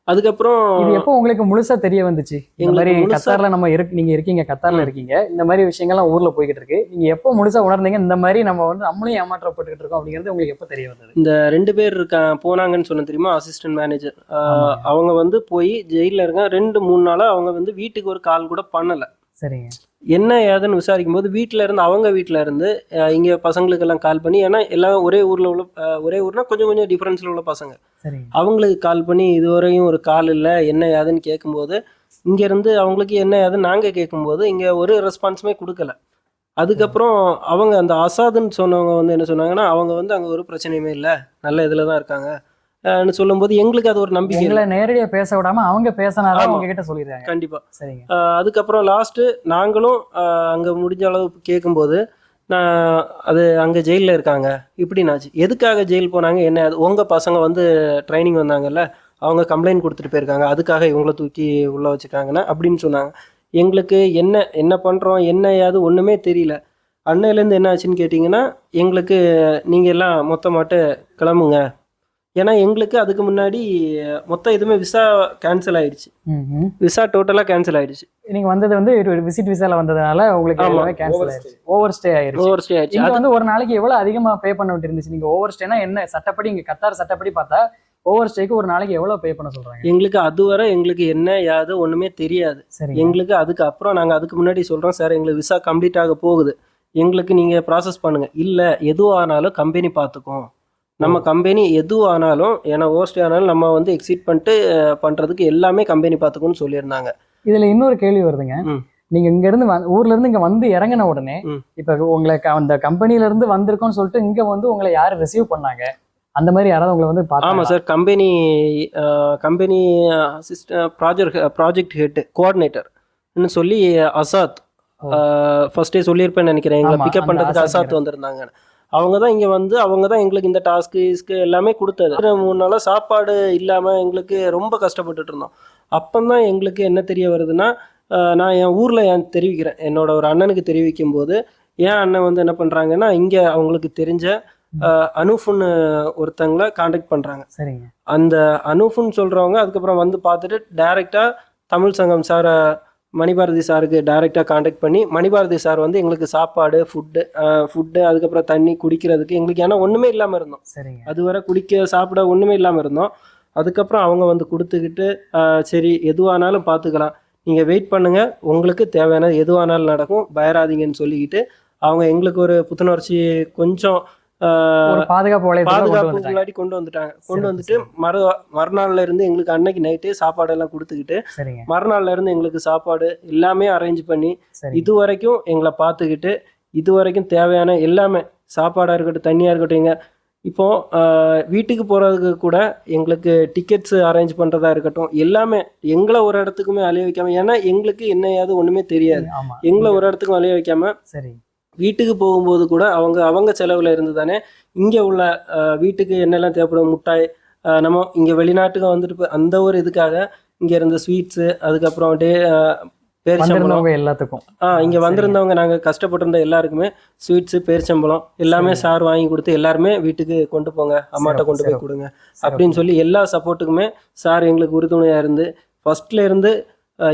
அதுக்கப்புறம் இது எப்போ உங்களுக்கு முழுசா தெரிய வந்துச்சு? இந்த மாதிரி கத்தார்ல நம்ம நீங்க இருக்கீங்க, கத்தார்ல இருக்கீங்க, இந்த மாதிரி விஷயங்கள்லாம் ஊர்ல போய்கிட்டு இருக்கு, நீங்க எப்போ முழுசா உணர்ந்தீங்க இந்த மாதிரி நம்ம வந்து நம்மளும் ஏமாற்றப்பட்டுக்கிட்டு இருக்கோம் அப்படிங்கிறது உங்களுக்கு எப்போ தெரிய வந்தது? இந்த 2 பேர் போனாங்கன்னு சொன்ன தெரியுமா, அசிஸ்டன்ட் மேனேஜர், அவங்க வந்து போய் ஜெயிலில் இருக்காங்க 2-3 நாளாக. அவங்க வந்து வீட்டுக்கு ஒரு கால் கூட பண்ணலை. சரிங்க. என்ன ஏதுன்னு விசாரிக்கும் போது அவங்க வீட்டில் இருந்து இங்கே பசங்களுக்கெல்லாம் கால் பண்ணி, ஏன்னா எல்லாம் ஒரே ஊர்னா கொஞ்சம் கொஞ்சம் டிஃப்ரென்ஸில் உள்ள பசங்க, அவங்களுக்கு கால் பண்ணி இதுவரையும் ஒரு கால் இல்லை என்ன ஏதுன்னு கேட்கும்போது, இங்கேருந்து அவங்களுக்கு என்ன ஏதுன்னு நாங்கள் கேட்கும்போது இங்கே ஒரு ரெஸ்பான்ஸுமே கொடுக்கல. அதுக்கப்புறம் அவங்க அந்த அசாதுன்னு சொன்னவங்க வந்து என்ன சொன்னாங்கன்னா, அவங்க வந்து அங்கே ஒரு பிரச்சனையுமே இல்லை, நல்ல இதில் தான் இருக்காங்க சொல்லும்போது எங்களுக்கு அது ஒரு நம்பிக்கை. நேரடியாக பேச விடாம அவங்க பேசினாலும் அவங்க கிட்ட சொல்லிடுறாங்க. கண்டிப்பாக. சரிங்க. அதுக்கப்புறம் லாஸ்ட்டு நாங்களும் அங்கே முடிஞ்ச அளவு கேட்கும்போது, நான் அது அங்கே ஜெயிலில் இருக்காங்க இப்படின்னாச்சு. எதுக்காக ஜெயில் போனாங்க என்ன, அது உங்கள் பசங்க வந்து ட்ரைனிங் வந்தாங்கல்ல, அவங்க கம்ப்ளைண்ட் கொடுத்துட்டு போயிருக்காங்க, அதுக்காக இவங்கள தூக்கி உள்ளே வச்சுருக்காங்கன்னா அப்படின்னு சொன்னாங்க. எங்களுக்கு என்ன பண்ணுறோம் என்ன ஏது ஒன்றுமே தெரியல. அன்னையிலேருந்து என்ன ஆச்சுன்னு கேட்டிங்கன்னா, எங்களுக்கு நீங்கள் எல்லாம் மொத்தமாட்டு கிளம்புங்க, ஏன்னா எங்களுக்கு அதுக்கு முன்னாடி மொத்தம் எதுவுமே விசா கேன்சல் ஆயிடுச்சு. விசா டோட்டலாக கேன்சல் ஆயிடுச்சு. நீங்கள் வந்தது வந்து விசிட் விசாவில் வந்ததுனால உங்களுக்கு கேன்சல் ஆயிடுச்சு, ஓவர் ஸ்டே ஆயிடுச்சு. அது வந்து ஒரு நாளைக்கு எவ்வளோ அதிகமாக பே பண்ண விட்டு இருந்துச்சு? நீங்கள் ஓவர் ஸ்டேனா என்ன சட்டப்படி, இங்கே கத்தார் சட்டப்படி பார்த்தா ஓவர் ஸ்டேக்கு ஒரு நாளைக்கு எவ்வளோ பே பண்ண சொல்கிறாங்க? எங்களுக்கு அதுவரை எங்களுக்கு என்ன யாது ஒன்றுமே தெரியாது. எங்களுக்கு அதுக்கு அப்புறம் நாங்கள் அதுக்கு முன்னாடி சொல்கிறோம், சார் எங்களுக்கு விசா கம்ப்ளீட் ஆக போகுது, எங்களுக்கு நீங்கள் ப்ராசஸ் பண்ணுங்கள். இல்லை எதுவானாலும் கம்பெனி பார்த்துக்கும், நம்ம கம்பெனி எதுவானாலும், ஏன்னா ஓவர்ஸ்டே ஆனாலும் நம்ம வந்து எக்ஸிட் பண்ணிட்டு பண்ணுறதுக்கு எல்லாமே கம்பெனி பார்த்துக்கும்னு சொல்லியிருந்தாங்க. இதில் இன்னொரு கேள்வி வருதுங்க. நீங்கள் இங்கேருந்து ஊர்லேருந்து இங்கே வந்து இறங்கின உடனே இப்போ உங்களை அந்த கம்பெனிலேருந்து வந்திருக்கோன்னு சொல்லிட்டு இங்கே வந்து உங்களை யார் ரிசீவ் பண்ணாங்க, அந்த மாதிரி யாராவது உங்களை வந்து பார்த்தா? ஆமாம் சார், கம்பெனி ப்ராஜெக்ட் ஹெட் கோஆர்டினேட்டர்னு சொல்லி அசாத் ஃபர்ஸ்டே சொல்லியிருப்பேன்னு நினைக்கிறேன். எங்களை பிக்கப் பண்ணுறதுக்கு அசாத் வந்திருந்தாங்க. அவங்க தான் இங்கே வந்து அவங்க தான் எங்களுக்கு இந்த டாஸ்க்கு எல்லாமே கொடுத்தது. 3 நாளாக சாப்பாடு இல்லாமல் எங்களுக்கு ரொம்ப கஷ்டப்பட்டுட்டு இருந்தோம். அப்போதான் எங்களுக்கு என்ன தெரிய வருதுன்னா, நான் என் ஊரில் தெரிவிக்கிறேன், என்னோட ஒரு அண்ணனுக்கு தெரிவிக்கும் போது என் அண்ணன் வந்து என்ன பண்ணுறாங்கன்னா, இங்கே அவங்களுக்கு தெரிஞ்ச அனுஃபுன்னு ஒருத்தங்களை காண்டாக்ட் பண்ணுறாங்க. சரிங்க. அந்த அனுஃபுன்னு சொல்கிறவங்க அதுக்கப்புறம் வந்து பார்த்துட்டு டைரெக்டாக தமிழ் சங்கம் சாரை, மணிபாரதி சாருக்கு டைரெக்டாக காண்டாக்ட் பண்ணி, மணிபாரதி சார் வந்து எங்களுக்கு சாப்பாடு ஃபுட்டு அதுக்கப்புறம் தண்ணி குடிக்கிறதுக்கு எங்களுக்கு, ஏன்னா ஒன்றுமே இல்லாமல் இருந்தோம். சரிங்க. அதுவரை குடிக்க சாப்பிட ஒன்றுமே இல்லாமல் இருந்தோம். அதுக்கப்புறம் அவங்க வந்து கொடுத்துக்கிட்டு, சரி எதுவானாலும் பார்த்துக்கலாம், நீங்கள் வெயிட் பண்ணுங்கள், உங்களுக்கு தேவையான எதுவானாலும் நடக்கும், பயராதிங்கன்னு சொல்லிக்கிட்டு அவங்க எங்களுக்கு ஒரு புத்துணர்ச்சி, கொஞ்சம் பாதுகாப்பு முன்னாடி கொண்டு வந்துட்டாங்க. கொண்டு வந்துட்டு மறுநாள்ல இருந்து எங்களுக்கு அன்னைக்கு நைட்டு சாப்பாடெல்லாம் கொடுத்துக்கிட்டு, மறுநாள்ல இருந்து எங்களுக்கு சாப்பாடு எல்லாமே அரேஞ்ச் பண்ணி, இது வரைக்கும் எங்களை பார்த்துக்கிட்டு, இது வரைக்கும் தேவையான எல்லாமே, சாப்பாடாக இருக்கட்டும் தண்ணியாக இருக்கட்டும், எங்க இப்போ வீட்டுக்கு போகிறதுக்கு கூட எங்களுக்கு டிக்கெட்ஸ் அரேஞ்ச் பண்ணுறதா இருக்கட்டும், எல்லாமே எங்களை ஒரு இடத்துக்குமே அலைய வைக்காம, ஏன்னா எங்களுக்கு என்ன ஏது ஒன்றுமே தெரியாது, எங்களை ஒரு இடத்துக்கும் அலைய வைக்காம, சரி வீட்டுக்கு போகும்போது கூட அவங்க செலவில் இருந்து தானே இங்கே உள்ள வீட்டுக்கு என்னெல்லாம் தேவைப்படும், முட்டாய் நம்ம இங்கே வெளிநாட்டுக்கு வந்துட்டு அந்த ஒரு இதுக்காக இங்கே இருந்த ஸ்வீட்ஸு, அதுக்கப்புறம் பேரிச்சம்பழம், வந்திருந்தவங்க எல்லாத்துக்கும் இங்கே வந்திருந்தவங்க நாங்கள் கஷ்டப்பட்டிருந்த எல்லாருக்குமே ஸ்வீட்ஸு, பேரிச்சம்பழம் எல்லாமே சார் வாங்கி கொடுத்து எல்லாருமே வீட்டுக்கு கொண்டு போங்க, அம்மாட்ட கொண்டு போய் கொடுங்க அப்படின்னு சொல்லி எல்லா சப்போர்ட்டுக்குமே சார் எங்களுக்கு உறுதுணையாக இருந்து ஃபர்ஸ்ட்ல இருந்து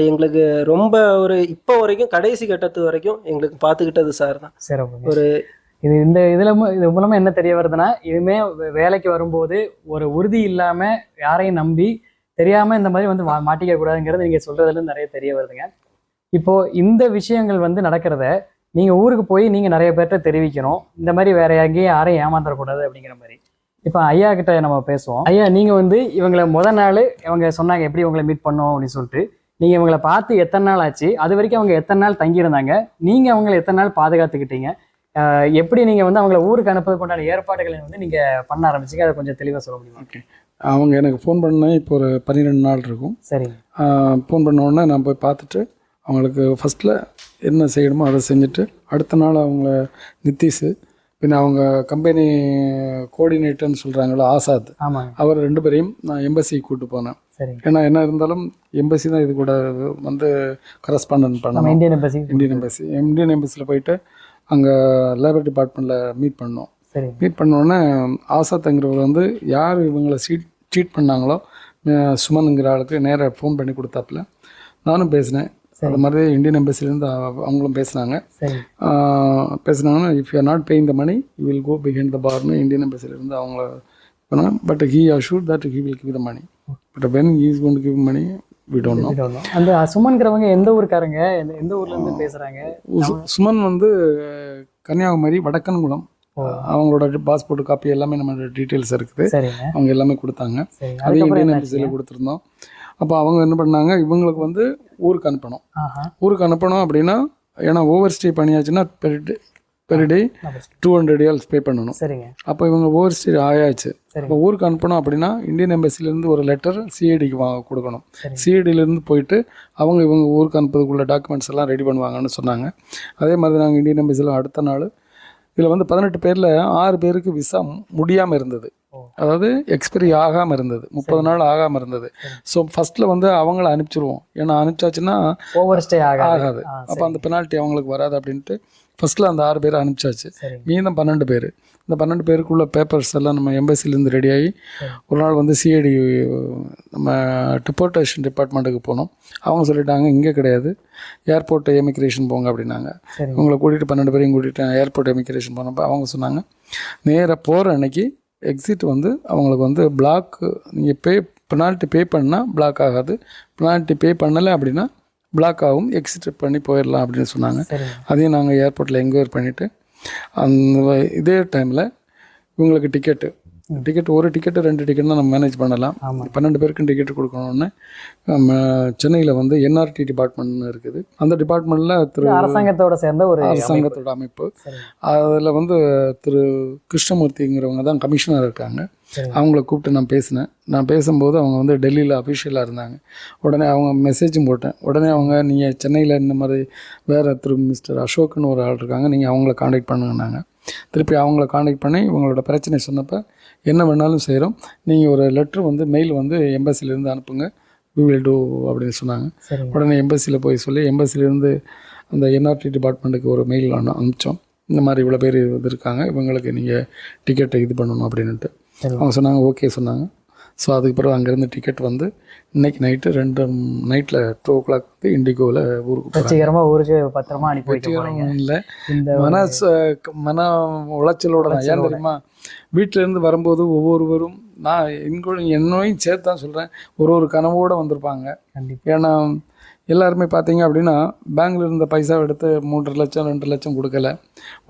எங்களுக்கு ரொம்ப ஒரு இப்போ வரைக்கும் கடைசி கட்டத்து வரைக்கும் எங்களுக்கு பார்த்துக்கிட்டது சார் தான். சிறப்பு. ஒரு இது மூலமா என்ன தெரிய வருதுன்னா, இதுவுமே வேலைக்கு வரும்போது ஒரு உறுதி இல்லாம யாரையும் நம்பி தெரியாம இந்த மாதிரி வந்து மாட்டிக்க கூடாதுங்கிறது நீங்க சொல்றதுல இருந்து நிறைய தெரிய வருதுங்க. இப்போ இந்த விஷயங்கள் வந்து நடக்கிறத நீங்க ஊருக்கு போய் நீங்க நிறைய பேர்ட்ட தெரிவிக்கணும், இந்த மாதிரி வேற எங்கேயும் யாரையும் ஏமாந்துடக்கூடாது அப்படிங்கிற மாதிரி. இப்போ ஐயா கிட்ட நம்ம பேசுவோம். ஐயா, நீங்க வந்து இவங்களை நாள் இவங்க சொன்னாங்க எப்படி இவங்களை மீட் பண்ணோம் அப்படின்னு சொல்லிட்டு, நீங்க இவங்களை பார்த்து எத்தனை நாள் ஆச்சு, அது வரைக்கும் அவங்க எத்தனை நாள் தங்கியிருந்தாங்க, நீங்க அவங்களை எத்தனை நாள் பாதுகாத்துக்கிட்டீங்க, எப்படி நீங்க வந்து அவங்கள ஊருக்கு அனுப்புறதுக்கு உண்டான ஏற்பாடுகளை வந்து நீங்க பண்ண ஆரம்பிச்சிங்க, அதை கொஞ்சம் தெளிவாக சொல்ல முடியுமா? ஓகே, அவங்க எனக்கு ஃபோன் பண்ண இப்போ ஒரு 12 நாள் இருக்கும். சரி. ஃபோன் பண்ண உடனே நான் போய் பார்த்துட்டு அவங்களுக்கு ஃபஸ்ட்டில் என்ன செய்யணுமோ அதை செஞ்சுட்டு, அடுத்த நாள் அவங்கள நித்தீஷு, பின்ன அவங்க கம்பெனி கோஆர்டினேட்டர்னு சொல்கிறாங்களோ ஆசாத், அவர் 2 பேரையும் நான் எம்பசிக்கு கூப்பிட்டு போனேன். ஏன்னா என்ன இருந்தாலும் எம்பசி தான் இது கூட வந்து கரஸ்பாண்டன்ட் பண்ணோம். இந்தியன் எம்பசியில் போயிட்டு அங்கே லேபர் டிபார்ட்மெண்ட்டில் மீட் பண்ணோம். மீட் பண்ணோடனே ஆசாத்துங்கிறவர் வந்து யார் இவங்களை சீட் பண்ணாங்களோ சுமனுங்கிற ஆளுக்கு நேராக ஃபோன் பண்ணி கொடுத்தாப்புல. நானும் பேசினேன். அது மாதிரி இந்தியன் எம்பசிலேருந்து அவங்களும் பேசினாங்கன்னா, if you are not paying the money you will go behind the பார்னு இந்தியன் எம்பசிலேருந்து அவங்கள பண்ணாங்க. But he assured that he will give the money, but when he is going to give money we don't know. அந்த சுமன்கிறவங்க எந்த ஊருக்காரங்க, எந்த ஊர்ல இருந்து பேசுறாங்க? சுமன் வந்து கன்னியாகுமரி வடக்கன்குளம். அவங்களோட பாஸ்போர்ட் காப்பி எல்லாமே நம்ம டீட்டெயில்ஸ் இருக்குது, அவங்க எல்லாமே கொடுத்தாங்க. அது இந்தியன் எம்பசியில் கொடுத்துருந்தோம். அப்போ அவங்க என்ன பண்ணாங்க, இவங்களுக்கு வந்து ஊருக்கு அனுப்பணும் அப்படின்னா, ஏன்னா ஓவர் ஸ்டே பண்ணியாச்சுன்னா பெர் டே 200 riyals பே பண்ணணும். அப்போ இவங்க ஓவர் ஸ்டே ஆயாச்சு. இப்போ ஊருக்கு அனுப்பணும் அப்படின்னா இந்தியன் எம்பசிலேருந்து ஒரு லெட்டர் சிஐடிக்கு கொடுக்கணும். சிஐடியிலேருந்து போயிட்டு இவங்க ஊருக்கு அனுப்புறதுக்குள்ள டாக்குமெண்ட்ஸ் எல்லாம் ரெடி பண்ணுவாங்கன்னு சொன்னாங்க. அதே மாதிரி நாங்கள் இந்தியன் எம்பசியில் அடுத்த நாள் இதில் வந்து 18 பேரில் 6 பேருக்கு விசா முடியாமல் இருந்தது, அதாவது எக்ஸ்பைரி ஆகாமல் இருந்தது, 30 நாள் ஆகாமல் இருந்தது. ஸோ ஃபஸ்ட்டில் வந்து அவங்கள அனுப்பிச்சிருவோம், ஏன்னா அனுப்பிச்சாச்சுன்னா ஓவர் ஸ்டே ஆகாது, அப்போ அந்த பெனால்ட்டி அவங்களுக்கு வராது அப்படின்ட்டு ஃபஸ்ட்டில் அந்த 6 பேரை அனுப்பிச்சாச்சு. மீதம் 12 பேர். இந்த 12 பேருக்குள்ள பேப்பர்ஸ் எல்லாம் நம்ம எம்பசிலேருந்து ரெடியாகி ஒரு நாள் வந்து சிஐடி நம்ம டிபோர்டேஷன் டிபார்ட்மெண்ட்டுக்கு போனோம். அவங்க சொல்லிட்டாங்க இங்கே கிடையாது, ஏர்போர்ட் எமிக்ரேஷன் போங்க அப்படின்னாங்க. இவங்களை கூட்டிகிட்டு 12 பேரையும் கூட்டிகிட்டு ஏர்போர்ட் எமிக்ரேஷன் போனப்போ அவங்க சொன்னாங்க, நேராக போகிற அன்னைக்கு எக்ஸிட் வந்து அவங்களுக்கு வந்து பிளாக், நீங்கள் பெனால்ட்டி பே பண்ணால் பிளாக் ஆகாது, பெனால்ட்டி பே பண்ணலை அப்படின்னா பிளாக் ஆகும், எக்ஸிட் பண்ணி போயிடலாம் அப்படின்னு சொன்னாங்க. அதையும் நாங்கள் ஏர்போர்ட்டில் என்கொயரி பண்ணிவிட்டு அந்த இதே டைமில் இவங்களுக்கு டிக்கெட் ஒரு டிக்கெட்டு 2 டிக்கெட் தான் நம்ம மேனேஜ் பண்ணலாம். 12 பேருக்கும் டிக்கெட் கொடுக்கணுன்னு நம்ம சென்னையில் வந்து என்ஆர்டி டிபார்ட்மெண்ட்னு இருக்குது. அந்த டிபார்ட்மெண்ட்டில் அரசாங்கத்தோட சேர்ந்த ஒரு அரசாங்கத்தோட அமைப்பு. அதில் வந்து திரு கிருஷ்ணமூர்த்திங்கிறவங்க தான் கமிஷனர் இருக்காங்க. அவங்கள கூப்பிட்டு நான் பேசும்போது அவங்க வந்து டெல்லியில் அஃபிஷியலாக இருந்தாங்க. உடனே அவங்க மெசேஜும் போட்டேன். உடனே அவங்க நீங்கள் சென்னையில் இந்த மாதிரி வேறு திரு மிஸ்டர் அசோக்னு ஒரு ஆள் இருக்காங்க, நீங்கள் அவங்கள காண்டாக்ட் பண்ணுங்கன்னாங்க. திருப்பி அவங்கள காண்டாக்ட் பண்ணி இவங்களோட பிரச்சனை சொன்னப்போ, என்ன வேணாலும் செய்கிறோம், நீங்கள் ஒரு லெட்ரு வந்து மெயில் வந்து எம்பசிலேருந்து அனுப்புங்க, வி வில் டூ அப்படின்னு சொன்னாங்க. உடனே எம்பசியில் போய் சொல்லி எம்பசிலேருந்து அந்த என்ஆர்டி டிபார்ட்மெண்ட்டுக்கு ஒரு மெயில் அனுப்பிச்சோம். இந்த மாதிரி இவ்வளோ பேர் இது இருக்காங்க, இவங்களுக்கு நீங்கள் டிக்கெட்டை இது பண்ணணும் அப்படின்ட்டு. அவங்க சொன்னாங்க ஓகே சொன்னாங்க. ஸோ அதுக்கு பிறகு அங்கேருந்து டிக்கெட் வந்து இன்றைக்கி நைட்டு 2 நைட்டில் 2 o'clock வந்து இண்டிகோவில் ஊருக்கு வெற்றிகரமாக ஊருக்கு பத்திரமா அனுப்பி இல்லை மன உளைச்சலோட தான். ஏன் தெரியுமா, வீட்டிலேருந்து வரும்போது ஒவ்வொருவரும் நான் என்னையும் சேர்த்து தான் சொல்கிறேன், ஒரு கனவோடு வந்திருப்பாங்க. ஏன்னா எல்லாருமே பார்த்தீங்க அப்படின்னா பேங்க்ல இருந்த பைசா எடுத்து 3 லட்சம் 2 லட்சம் கொடுக்கல.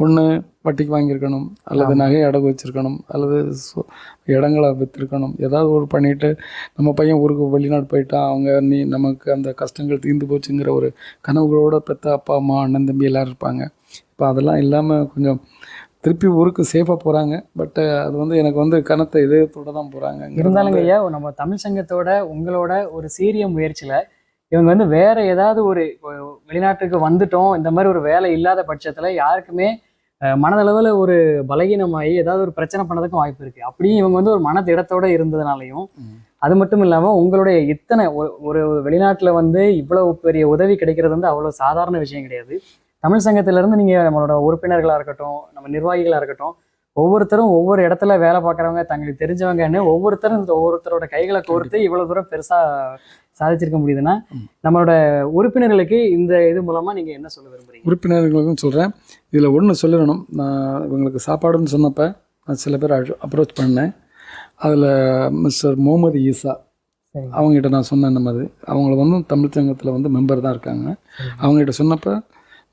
ஒன்று வட்டிக்கு வாங்கியிருக்கணும், அல்லது நகை அடகு வச்சுருக்கணும், அல்லது இடங்களை விற்றுருக்கணும். ஏதாவது ஒரு பண்ணிவிட்டு நம்ம பையன் ஊருக்கு வெளிநாடு போயிட்டா நமக்கு அந்த கஷ்டங்கள் தீர்ந்து போச்சுங்கிற ஒரு கனவுகளோட பெற்ற அப்பா அம்மா அண்ணன் தம்பி எல்லோரும் இருப்பாங்க. இப்போ அதெல்லாம் இல்லாமல் கொஞ்சம் திருப்பி ஊருக்கு சேஃபாக போகிறாங்க. பட் அது வந்து எனக்கு வந்து கனத்த இதயத்தோடு தான் போகிறாங்க. இருந்தாலும் ஐயா, நம்ம தமிழ் சங்கத்தோட உங்களோட ஒரு சீரிய முயற்சியில் இவங்க வந்து வேற ஏதாவது ஒரு வெளிநாட்டுக்கு வந்துட்டோம், இந்த மாதிரி ஒரு வேலை இல்லாத பட்சத்தில் யாருக்குமே மனதளவில் ஒரு பலகீனமாகி ஏதாவது ஒரு பிரச்சனை பண்ணதுக்கும் வாய்ப்பு இருக்குது. அப்படியும் இவங்க வந்து ஒரு மனதிடத்தோடு இருந்ததுனாலையும், அது மட்டும் இல்லாமல் உங்களுடைய இத்தனை ஒரு வெளிநாட்டில் வந்து இவ்வளவு பெரிய உதவி கிடைக்கிறது வந்து அவ்வளோ சாதாரண விஷயம் கிடையாது. தமிழ் சங்கத்திலேருந்து நீங்கள் நம்மளோட உறுப்பினர்களாக இருக்கட்டும், நம்ம நிர்வாகிகளாக இருக்கட்டும், ஒவ்வொருத்தரும் ஒவ்வொரு இடத்துல வேலை பார்க்குறவங்க, தங்களுக்கு தெரிஞ்சவங்கன்னு ஒவ்வொருத்தரோட கைகளை கோர்த்து இவ்வளோ தூரம் பெருசாக சாதிச்சிருக்க முடியுதுன்னா, நம்மளோட உறுப்பினர்களுக்கு இந்த இது மூலமாக நீங்கள் என்ன சொல்ல விரும்புகிறீங்க? உறுப்பினர்களுக்கும் சொல்கிறேன். இதில் ஒன்று சொல்லணும். நான் இவங்களுக்கு சாப்பாடுன்னு சொன்னப்போ நான் சில பேர் அப்ரோச் பண்ணேன். அதில் மிஸ்டர் முகமது ஈசா அவங்ககிட்ட நான் சொன்னேன். இந்த மாதிரி அவங்கள வந்து தமிழ் சங்கத்தில் வந்து மெம்பர் தான் இருக்காங்க. அவங்ககிட்ட சொன்னப்போ,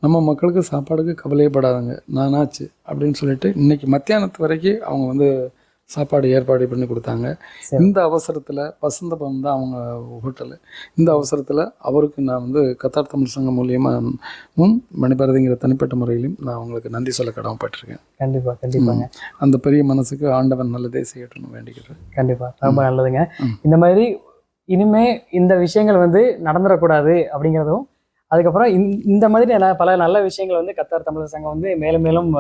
நம்ம மக்களுக்கு சாப்பாடுக்கு கவலையப்படாதுங்க, நானாச்சு அப்படின்னு சொல்லிட்டு இன்றைக்கி மத்தியானத்து வரைக்கும் அவங்க வந்து சாப்பாடு ஏற்பாடு பண்ணி கொடுத்தாங்க. இந்த அவசரத்தில் வசந்தபவன் தான் அவங்க ஹோட்டலு. இந்த அவசரத்தில் அவருக்கு நான் வந்து கத்தார் தமிழ் சங்கம் மூலியமாகவும் மணிபாரதிங்கிற தனிப்பட்ட முறையிலையும் நான் அவங்களுக்கு நன்றி சொல்ல கடமைப்பட்டிருக்கேன். கண்டிப்பாங்க. அந்த பெரிய மனசுக்கு ஆண்டவன் நல்லதே செய்யட்டும்னு வேண்டிக்கிறேன். கண்டிப்பாக ரொம்ப நல்லதுங்க. இந்த மாதிரி இனிமே இந்த விஷயங்கள் வந்து நடந்துடக்கூடாது அப்படிங்கிறதும், அதுக்கப்புறம் இந்த மாதிரி பல நல்ல விஷயங்கள் வந்து கத்தார் தமிழர் சங்கம் வந்து மேலும் மேலும்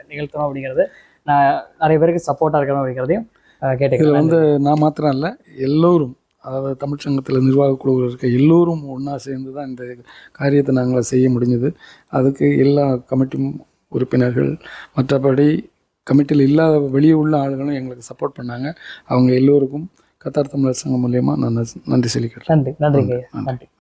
நிகழ்த்தணும் அப்படிங்கிறது, நான் நிறைய பேருக்கு சப்போர்ட்டாக இருக்கணும் அப்படிங்கிறதையும் கேட்டுக்கிறேன். இதில் வந்து நான் மாத்திரம் இல்லை, எல்லோரும், அதாவது தமிழ் சங்கத்தில் நிர்வாக குழுவில் இருக்க எல்லோரும் ஒன்றா சேர்ந்து தான் இந்த காரியத்தை நாங்கள் செய்ய முடிஞ்சது. அதுக்கு எல்லா கமிட்டி உறுப்பினர்கள், மற்றபடி கமிட்டியில் இல்லாத வெளியே உள்ள ஆளுகளும் எங்களுக்கு சப்போர்ட் பண்ணாங்க. அவங்க எல்லோருக்கும் கத்தார் தமிழர் சங்கம் மூலியமாக நான் நன்றி சொல்லிக்கிறேன். நன்றி.